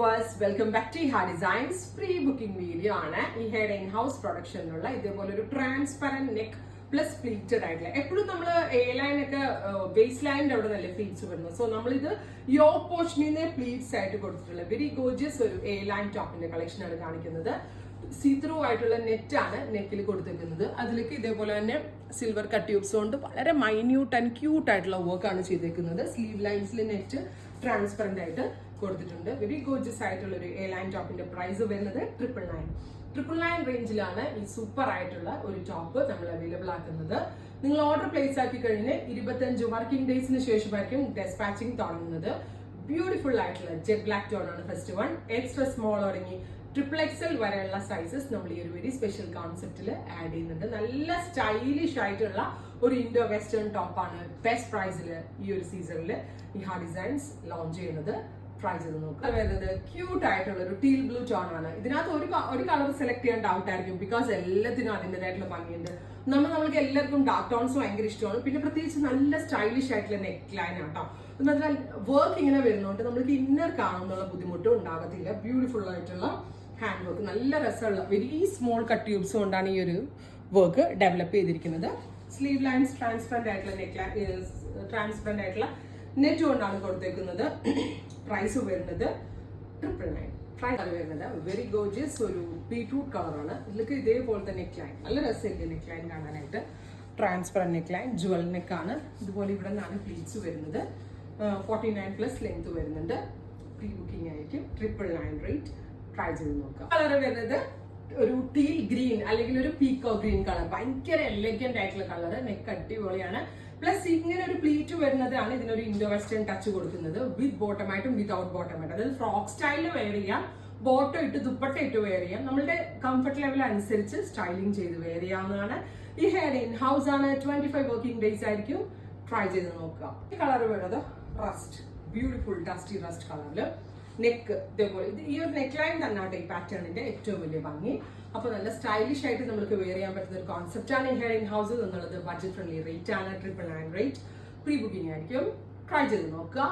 Welcome back to ഹാ designs. Pre booking video ആണ്. ഈ ഹെയർ ഇൻ ഹൗസ് പ്രൊഡക്ഷനുള്ള ഇതേപോലെ ഒരു ട്രാൻസ്പെറന്റ് നെക്ക് പ്ലസ് പ്ലീറ്റഡ് ആയിട്ടുള്ള, എപ്പോഴും നമ്മൾ എ ലൈൻ ഒക്കെ ബേസ് ലൈനിന്റെ അവിടെ നല്ല പ്ലീറ്റ്സ് വരുന്നു. സോ നമ്മളിത് യോ പോർഷനിൽ പ്ലീറ്റ്സ് ആയിട്ട് കൊടുത്തിട്ടുള്ള വെരി ഗോർജിയസ് ഒരു എ ലൈൻ ടോപ്പിന്റെ കളക്ഷൻ ആണ് കാണിക്കുന്നത്. സീത്രൂ ആയിട്ടുള്ള നെറ്റ് ആണ് നെക്കിൽ കൊടുത്തിരിക്കുന്നത്. അതിലേക്ക് ഇതേപോലെ തന്നെ സിൽവർ കട്ട് ട്യൂബ്സ് കൊണ്ട് വളരെ മൈന്യൂട്ട് ആൻഡ് ക്യൂട്ട് ആയിട്ടുള്ള വർക്ക് ആണ് ചെയ്തേക്കുന്നത്. സ്ലീവ് ലൈൻസിൽ നെറ്റ് ട്രാൻസ്പെറന്റ് ആയിട്ട് കൊടുത്തിട്ടുണ്ട്. വെരി ഗോർജിയസ് ആയിട്ടുള്ള ഒരു എ ലൈൻ ടോപ്പിന്റെ പ്രൈസ് വരുന്നത് 999 റേഞ്ചിലാണ് ഈ സൂപ്പർ ആയിട്ടുള്ള ഒരു ടോപ്പ് നമ്മൾ അവൈലബിൾ ആക്കുന്നത്. നിങ്ങൾ ഓർഡർ പ്ലേസ് ആക്കി കഴിഞ്ഞ് 25 വർക്കിംഗ് ഡേയ്സിന് ശേഷമായിരിക്കും ഡെസ്പാച്ചിങ് തുടങ്ങുന്നത്. ബ്യൂട്ടിഫുൾ ആയിട്ടുള്ള ജെറ്റ് ബ്ലാക്ക് ടോൺ ആണ് ഫസ്റ്റ് വൺ. എക്സ്ട്രാ സ്മോൾ തുടങ്ങി XXL വരെയുള്ള സൈസസ് നമ്മൾ ഈ ഒരു വെരി സ്പെഷ്യൽ കോൺസെപ്റ്റിൽ ആഡ് ചെയ്യുന്നുണ്ട്. നല്ല സ്റ്റൈലിഷ് ആയിട്ടുള്ള ഒരു ഇൻഡോ വെസ്റ്റേൺ ടോപ്പാണ് ബെസ്റ്റ് പ്രൈസിൽ ഈ ഒരു സീസണിൽ ഈ ഹാ ഡിസൈൻസ് ലോഞ്ച് ചെയ്യുന്നത്. ട്രൈ ചെയ്ത് നോക്കുക. വരുന്നത് ക്യൂട്ട് ആയിട്ടുള്ള ഒരു ടീൽ ബ്ലൂ ടോൺ ആണ്. ഇതിനകത്ത് ഒരു കളർ സെലക്ട് ചെയ്യാൻ ഡൗട്ട് ആയിരിക്കും, ബിക്കോസ് എല്ലാത്തിനും അതിൻ്റെതായിട്ടുള്ള ഭംഗിയുണ്ട്. നമ്മൾക്ക് എല്ലാവർക്കും ഡാർക്ക് ടോൺസ് ഭയങ്കര ഇഷ്ടമാണ്. പിന്നെ പ്രത്യേകിച്ച് നല്ല സ്റ്റൈലിഷ് ആയിട്ടുള്ള നെക്ക് ലൈൻ ആട്ടോ. എന്നാൽ വർക്ക് ഇങ്ങനെ വരുന്നതുകൊണ്ട് നമ്മൾക്ക് ഇന്നർ കാണുന്നുള്ള ബുദ്ധിമുട്ടും ഉണ്ടാകത്തില്ല. ബ്യൂട്ടിഫുൾ ആയിട്ടുള്ള ഹാൻഡ് വർക്ക്, നല്ല രസമുള്ള വെരി സ്മോൾ കട്ട് ട്യൂബ്സ് കൊണ്ടാണ് ഈ ഒരു വർക്ക് ഡെവലപ്പ് ചെയ്തിരിക്കുന്നത്. സ്ലീവ് ലൈൻസ് ട്രാൻസ്പെറന്റ് ആയിട്ടുള്ള ട്രാൻസ്പെറന്റ് ആയിട്ടുള്ള നെറ്റ് കൊണ്ടാണ് കൊടുത്തേക്കുന്നത്. പ്രൈസ് വരുന്നത് 999. പ്രൈസ് വരുന്നത് വെരി ഗോർജിയസ് ഒരു ബീട്രൂട്ട് കളറാണ്. ഇതിലേക്ക് ഇതേപോലത്തെ നെക്ക് ലൈൻ, നല്ല രസമില്ല നെക്ക് ലൈൻ കാണാനായിട്ട്. ട്രാൻസ്പെറന്റ് നെക്ക് ലൈൻ, ജുവൽ നെക്കാണ്. ഇതുപോലെ ഇവിടെ നിന്നാണ് പ്ലീറ്റ്സ് വരുന്നത്. 49+ ലെങ്ത് വരുന്നുണ്ട്. പ്രീ ബുക്കിംഗ് ആയിരിക്കും. 999 റേറ്റ്. ട്രൈ ചെയ്ത് നോക്കാം. കളർ വരുന്നത് ഒരു ടീൽ ഗ്രീൻ അല്ലെങ്കിൽ ഒരു പീക്കോ ഗ്രീൻ കളർ, ഭയങ്കര എലഗന്റ് ആയിട്ടുള്ള കളർ. നെക്ക് അടിപൊളിയാണ്. പ്ലസ് ഇങ്ങനെ ഒരു പ്ലീറ്റ് വരുന്നതാണ് ഇതിനൊരു ഇൻഡോ വെസ്റ്റേൺ ടച്ച് കൊടുക്കുന്നത്. വിത്ത് ബോട്ടം ആയിട്ടും വിതൗട്ട് ബോട്ടം ആയിട്ടും, അതായത് ഫ്രോക്ക് സ്റ്റൈലിൽ വെയർ ചെയ്യാം, ബോട്ടം ഇട്ട് ദുപ്പട്ട ഇട്ട് വെയർ ചെയ്യാം. നമ്മളുടെ കംഫർട്ട് ലെവൽ അനുസരിച്ച് സ്റ്റൈലിംഗ് ചെയ്ത് വെയർ ചെയ്യാവുന്നതാണ്. ഈ ഹെയർ ഇൻ ഹൗസ് ആണ്. 25 വർക്കിംഗ് ഡേയ്സ് ആയിരിക്കും. ട്രൈ ചെയ്ത് നോക്കുക. ഈ കളർ വരുന്നത് റസ്റ്റ്, ബ്യൂട്ടിഫുൾ ഡസ്റ്റി റസ്റ്റ് കളറിൽ. നെക്ക് ഇതേപോലെ ഈ ഒരു നെക്ക് ലൈൻ തന്നെയാണ് ഈ പാറ്റേണിന്റെ ഏറ്റവും വലിയ ഭംഗി. അപ്പൊ നല്ല സ്റ്റൈലിഷ് ആയിട്ട് നമുക്ക് വെയർ ചെയ്യാൻ പറ്റുന്ന ഒരു കോൺസെപ്റ്റ് ആണ് ഈ ഹെയർ ഇൻ ഹൗസ് എന്നുള്ളത്. ബഡ്ജറ്റ് ഫ്രണ്ട്ലി റേറ്റ് ആണ്. 999 റേറ്റ്. പ്രീ ബുക്കിംഗ് ആയിരിക്കും. ട്രൈ ചെയ്ത് നോക്കുക.